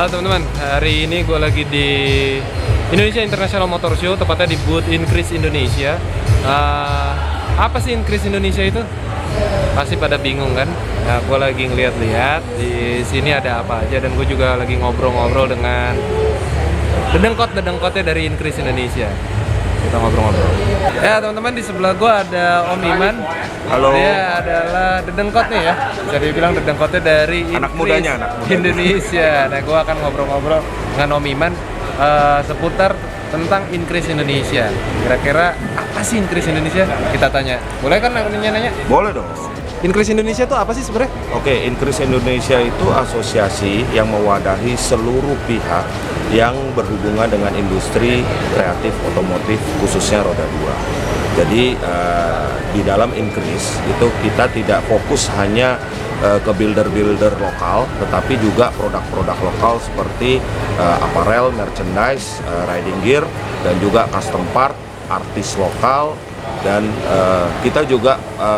Halo teman-teman, hari ini gue lagi di Indonesia International Motor Show, tepatnya di booth Increase Indonesia. Apa sih Increase Indonesia itu? Pasti pada bingung kan? Nah, gue lagi ngeliat-liat di sini ada apa aja, dan gue juga lagi ngobrol-ngobrol dengan dedengkotnya dari Increase Indonesia. Kita ngobrol-ngobrol. Ya teman-teman, di sebelah gue ada Om Iman. Halo. Dia adalah dedengkot nih ya. Bisa dibilang dedengkotnya dari Anak Increase mudanya. Indonesia. Nah, gue akan ngobrol-ngobrol dengan Om Iman seputar tentang Increase Indonesia. Kira-kira apa sih Increase Indonesia? Kita tanya. Boleh kan nanya-nanya? Boleh dong. Increase Indonesia itu apa sih sebenarnya? Oke, Increase Indonesia itu asosiasi yang mewadahi seluruh pihak yang berhubungan dengan industri kreatif otomotif, khususnya roda 2. Jadi di dalam Increase itu kita tidak fokus hanya ke builder-builder lokal, tetapi juga produk-produk lokal seperti apparel, merchandise, riding gear, dan juga custom part, artis lokal. Dan kita juga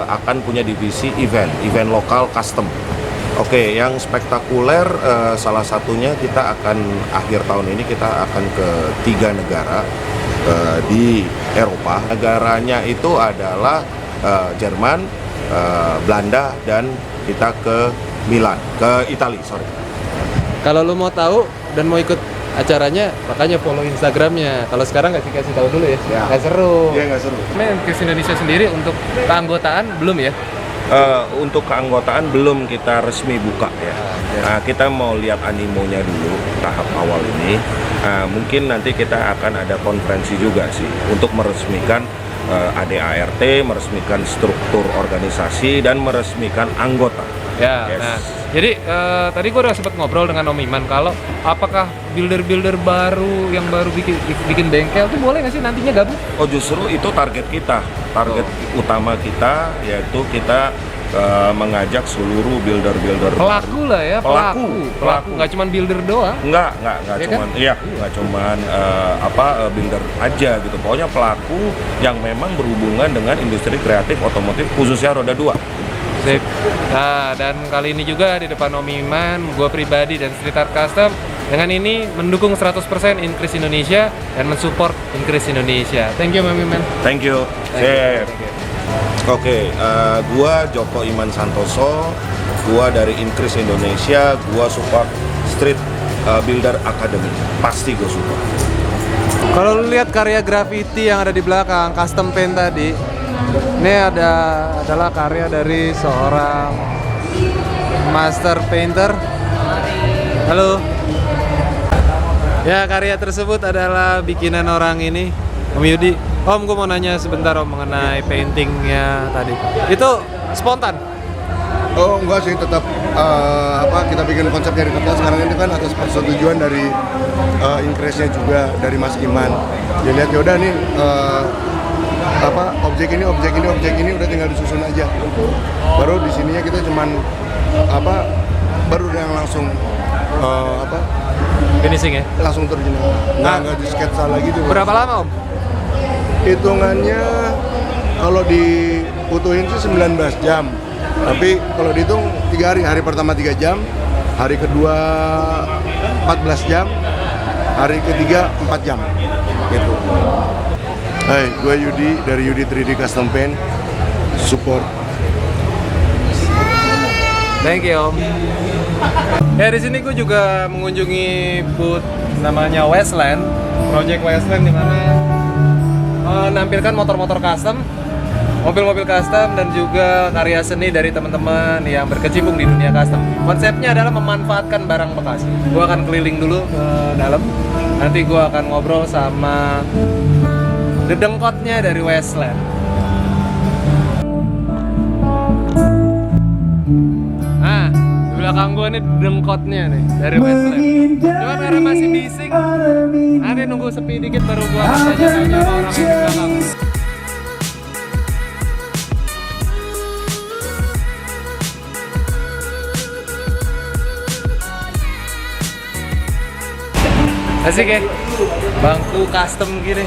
akan punya divisi event lokal custom. Oke, yang spektakuler salah satunya kita akan akhir tahun ini kita akan ke 3 negara di Eropa. Negaranya itu adalah Jerman, Belanda, dan kita ke Milan, ke Italia, sorry. Kalau lo mau tahu dan mau ikut acaranya, makanya follow Instagramnya. Kalau sekarang kasih tahu dulu ya. Nggak seru. Iya, nggak seru. Increase Indonesia sendiri untuk keanggotaan belum ya? Untuk keanggotaan belum kita resmi buka ya. Nah, kita mau lihat animonya dulu tahap awal ini. Mungkin nanti kita akan ada konferensi juga sih untuk meresmikan ADART, meresmikan struktur organisasi, dan meresmikan anggota. Ya, yes. Nah, jadi tadi gue udah sempat ngobrol dengan Om Iman kalau apakah builder-builder baru yang baru bikin bengkel tuh boleh nggak sih nantinya gabung? Oh, justru itu target kita, utama kita, yaitu kita mengajak seluruh builder-builder pelaku lah ya, pelaku nggak cuma builder doang. Nggak ya cuman kan? Iya, nggak cuman builder aja gitu. Pokoknya pelaku yang memang berhubungan dengan industri kreatif otomotif, khususnya roda 2. Sip. Nah, dan kali ini juga di depan Om Iman, gue pribadi dan Street Art Custom dengan ini mendukung 100% Increase Indonesia dan mensupport Increase Indonesia. Thank you Om Iman. Thank you. Sip. Oke, gua Joko Iman Santoso, gua dari Increase Indonesia, gua support Street Builder Academy. Pasti gua support. Kalau lu lihat karya graffiti yang ada di belakang, custom paint tadi, ini adalah karya dari seorang master painter. Halo. Ya, karya tersebut adalah bikinan orang ini, Om Yudi. Om, gue mau nanya sebentar Om mengenai paintingnya tadi. Itu spontan? Oh enggak sih, tetap kita bikin konsepnya di kertas. Sekarang ini kan atas persetujuan dari Increase-nya juga, dari Mas Iman. Dia lihat yaudah nih objek ini udah tinggal disusun aja. Baru di sininya kita cuman baru yang langsung finishing ya? langsung terjun. Nggak di sketsa lagi tuh. Berapa lama Om? Hitungannya kalau diputuhin sih 19 jam. Tapi kalau dihitung 3 hari. Hari pertama 3 jam, hari kedua 14 jam, hari ketiga 4 jam. Gitu. Hai, gue Yudi dari Yudi 3D Custom Paint. Support. Thank you Om. Ya, di sini gue juga mengunjungi booth namanya Westland, Project Westland, di mana menampilkan motor-motor custom, mobil-mobil custom, dan juga karya seni dari teman-teman yang berkecimpung di dunia custom. Konsepnya adalah memanfaatkan barang bekas. Gue akan keliling dulu ke dalam. Nanti gue akan ngobrol sama dedengkotnya dari Westland. Nah, di belakang gue nih dedengkotnya nih dari Westland. Cuma karena masih bising, nanti nunggu sepi dikit baru gue akan tanya-tanya sama orang yang di belakang. Asik ya, bangku custom gini,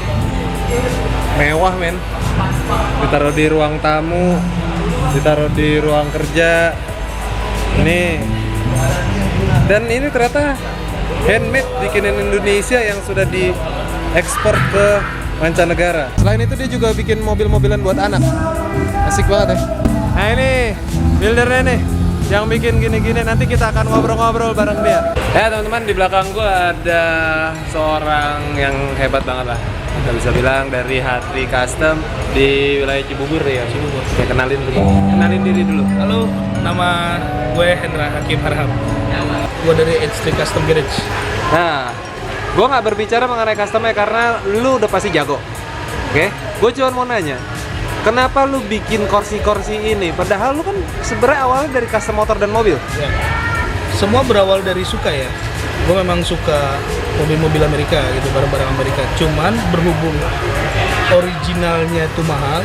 mewah men. Ditaruh di ruang tamu, ditaruh di ruang kerja. Ini dan ini ternyata handmade bikinan Indonesia yang sudah diekspor ke mancanegara. Selain itu dia juga bikin mobil-mobilan buat anak. Asik banget ya. Nah ini buildernya nih yang bikin gini-gini, nanti kita akan ngobrol-ngobrol bareng dia. Ya teman-teman, di belakang gua ada seorang yang hebat banget lah. Kita bisa bilang dari Hatri Custom di wilayah Cibubur ya. Cibubur. Ya kenalin dulu. Kenalin diri dulu. Halo, nama gue Hendra Hakim Harham. Gue dari H3 Custom Garage. Nah, gua nggak berbicara mengenai customnya karena lu udah pasti jago. Oke? Gue cuma mau nanya, kenapa lu bikin kursi-kursi ini? Padahal lu kan sebenarnya awalnya dari custom motor dan mobil. Ya. Semua berawal dari suka ya. Gue memang suka mobil-mobil Amerika gitu, barang-barang Amerika. Cuman berhubung originalnya itu mahal,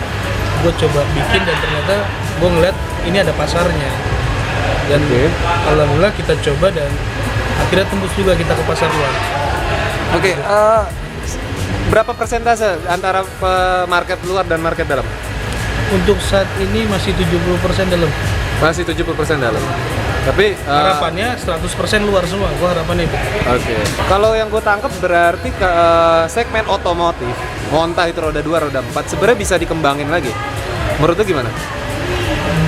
gue coba bikin dan ternyata gue ngeliat ini ada pasarnya. Dan alhamdulillah kita coba dan akhirnya tembus juga kita ke pasar luar. Oke, berapa persentase antara market luar dan market dalam? Untuk saat ini masih 70% dalam. Masih 70% dalam. Tapi Harapannya 100% luar semua. Gue harapannya itu. Oke. Kalau yang gue tangkap berarti ke segmen otomotif, entah itu roda 2, roda 4, sebenarnya bisa dikembangin lagi. Menurut lu gimana?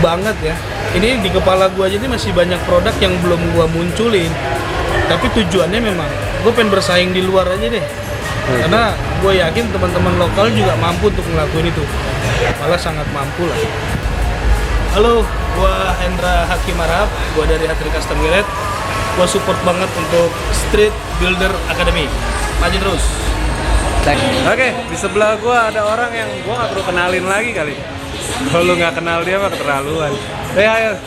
Banget ya. Ini di kepala gue aja ini masih banyak produk yang belum gue munculin. Tapi tujuannya memang gue pengen bersaing di luar aja deh. Karena gue yakin teman-teman lokal juga mampu untuk ngelakuin itu. Malah sangat mampu lah. Halo, gue Hendra Hakim Harham, gue dari Hatri Custom Garage. Gue support banget untuk Street Builder Academy. Maju terus. Oke, di sebelah gue ada orang yang gue nggak perlu kenalin lagi kali. Kalau lu nggak kenal dia mah keterlaluan. Ayo.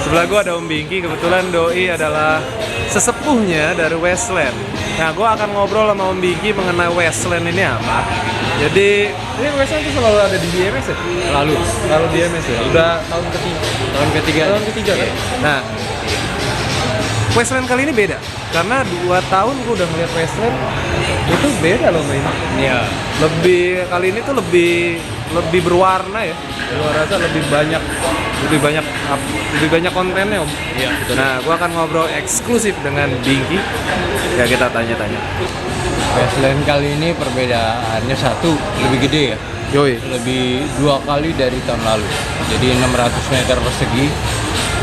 Sebelah gue ada Om Bingki, kebetulan Doi adalah sesepuhnya dari Westland. Nah, gue akan ngobrol sama Om Bingki mengenai Westland ini apa. Jadi, ini Westland itu selalu ada di DMS ya? Selalu DMS ya? Udah tahun ketiga kan? Nah, Westland kali ini beda. Karena 2 tahun gue udah ngeliat Westland, itu beda loh mainnya. Iya. Kali ini tuh lebih berwarna ya. Gue rasa lebih banyak kontennya Om. Iya. Nah, gue akan ngobrol eksklusif dengan Bingki. Ya kita tanya-tanya. Westland kali ini perbedaannya satu, lebih gede ya. Yoi. Lebih 2 kali dari tahun lalu. Jadi 600 meter persegi,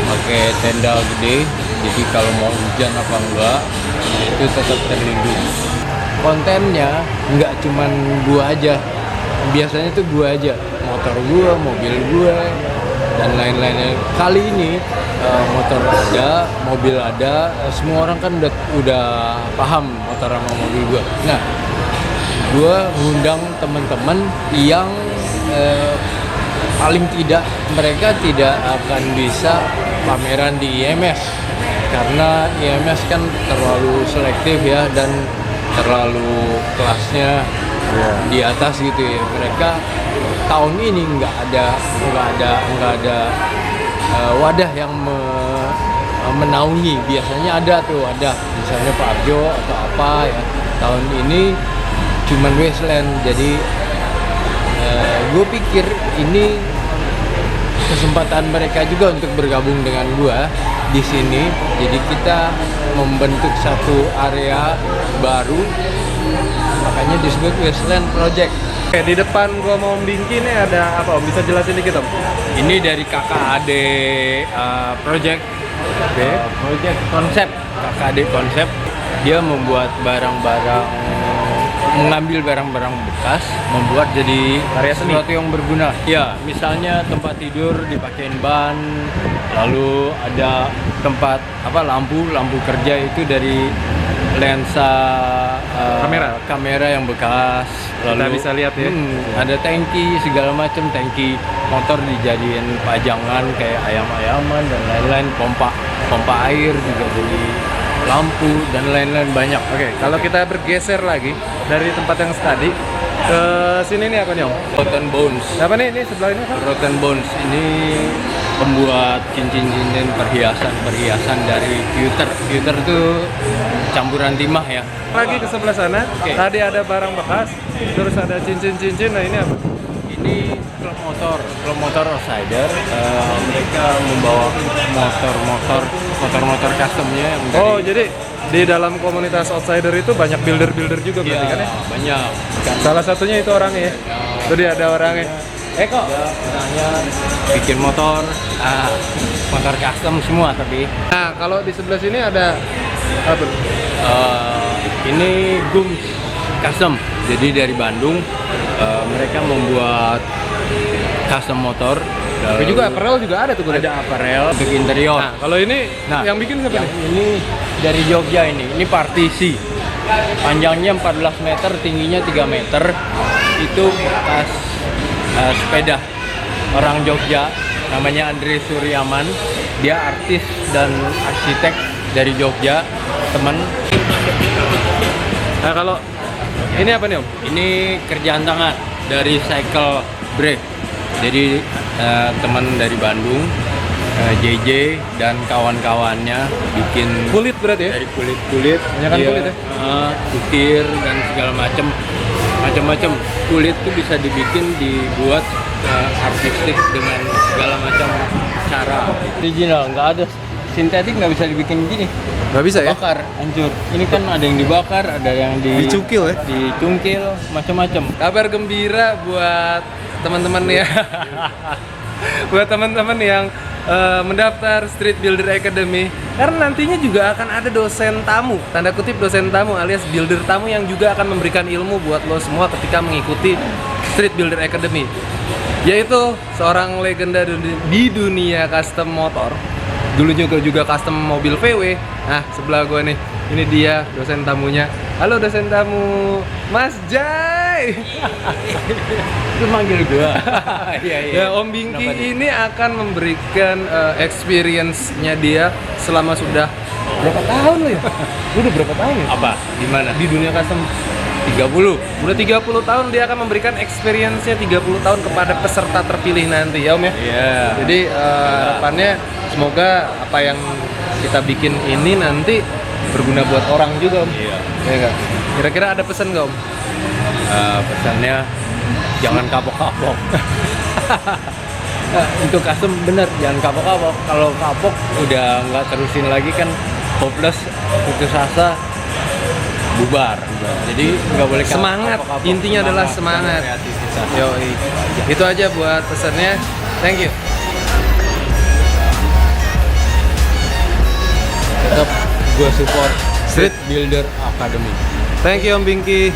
pakai tenda gede. Jadi kalau mau hujan apa enggak, itu tetap terlindungi. Kontennya nggak cuman gua aja. Biasanya tuh gua aja, motor gua, mobil gua, dan lain-lainnya. Kali ini motor ada, mobil ada, semua orang kan udah paham motor sama mobil gua. Nah, gua ngundang teman-teman yang paling tidak mereka tidak akan bisa pameran di IMS karena IMS kan terlalu selektif ya dan terlalu kelasnya di atas gitu ya. Mereka tahun ini nggak ada wadah yang menaungi. Biasanya ada misalnya Pak Arjo atau apa ya. Tahun ini cuman Westland. Jadi gue pikir ini kesempatan mereka juga untuk bergabung dengan gue di sini. Jadi kita membentuk satu area baru, makanya disebut Westland Project. Oke, di depan gua mau Bingki ini ada apa Om? Bisa jelasin dikit Om? Ini dari KKAD Project. Oke. Project konsep, KKAD konsep. Dia membuat mengambil barang-barang bekas, membuat jadi Karya seni. sesuatu yang berguna. Ya, misalnya tempat tidur dipakein ban, lalu ada tempat lampu kerja itu dari lensa kamera yang bekas. Kita bisa lihat ya. Ada tangki segala macam, tangki motor dijadiin pajangan kayak ayam-ayaman dan lain-lain, pompa air juga jadi lampu dan lain-lain banyak. Oke, kalau kita bergeser lagi dari tempat yang tadi ke sini nih apa nih Om? Rotten Bones. Apa nih? Ini sebelah ini apa? Rotten Bones ini pembuat cincin-cincin perhiasan dari pewter. Pewter itu campuran timah ya. Lagi ke sebelah sana. Oke. Tadi ada barang bekas, terus ada cincin-cincin. Nah, ini apa? Ini klub motor outsider. Mereka membawa motor customnya yang dari Oh, jadi di dalam komunitas outsider itu banyak builder-builder juga berarti kan ya? banyak. Salah satunya itu orangnya ya? Itu dia ada orangnya. Kok orangnya bikin motor, motor custom semua tapi. Nah, kalau di sebelah sini ada apa? Ini Gums Custom. Jadi dari Bandung mereka membuat custom motor. Tapi juga apparel juga ada tuh gue lihat. Ada apparel untuk interior. Nah, kalau ini yang bikin siapa yang nih? ini dari Jogja ini partisi. Panjangnya 14 meter, tingginya 3 meter. Itu bekas sepeda orang Jogja, namanya Andre Suryaman. Dia artis dan arsitek dari Jogja, teman. Nah, kalau ini apa nih Om? Ini kerjaan tangan dari Cycle Break. Jadi teman dari Bandung, JJ dan kawan-kawannya bikin Kulit berarti ya? dari kulit-kulit, Banyakan kulit ya? Ukir dan segala macam kulit tuh bisa dibuat artistik dengan segala macam cara. Original, nggak ada sintetik, nggak bisa dibikin gini. Nggak bisa ya? Bakar, hancur. Ini kan ada yang dibakar, ada yang Dicukil ya? dicungkil, macam-macam. Kabar gembira buat teman-teman ya. Buat teman-teman yang mendaftar Street Builder Academy, karena nantinya juga akan ada dosen tamu, tanda kutip dosen tamu alias builder tamu yang juga akan memberikan ilmu buat lo semua ketika mengikuti Street Builder Academy, yaitu seorang legenda di dunia custom motor. Dulunya juga custom mobil VW. Nah, sebelah gue nih, ini dia dosen tamunya. Halo dosen tamu, Mas Jai. Itu manggil gua. Iya. Ya, Om Bingki ini akan memberikan experience-nya dia selama sudah berapa tahun lo ya? Lu udah berapa tahun ya? Apa? Di mana? Di dunia custom 30. udah 30 tahun dia akan memberikan experience-nya 30 tahun kepada peserta terpilih nanti ya Om ya. Iya. Jadi harapannya semoga apa yang kita bikin ini nanti berguna buat orang juga Om. Iya. Ya nggak? Kira-kira ada pesan nggak Om? Pesannya jangan kapok-kapok. Untuk custom bener, jangan kapok-kapok. Kalau kapok udah nggak terusin lagi kan hopeless, putus asa, bubar. Jadi nggak boleh kapok. Semangat, intinya adalah semangat. dan kreativitas. Yoi. Itu aja buat pesannya. Thank you. Tetap gue support Street Builder Academy. Thank you Om Bingki.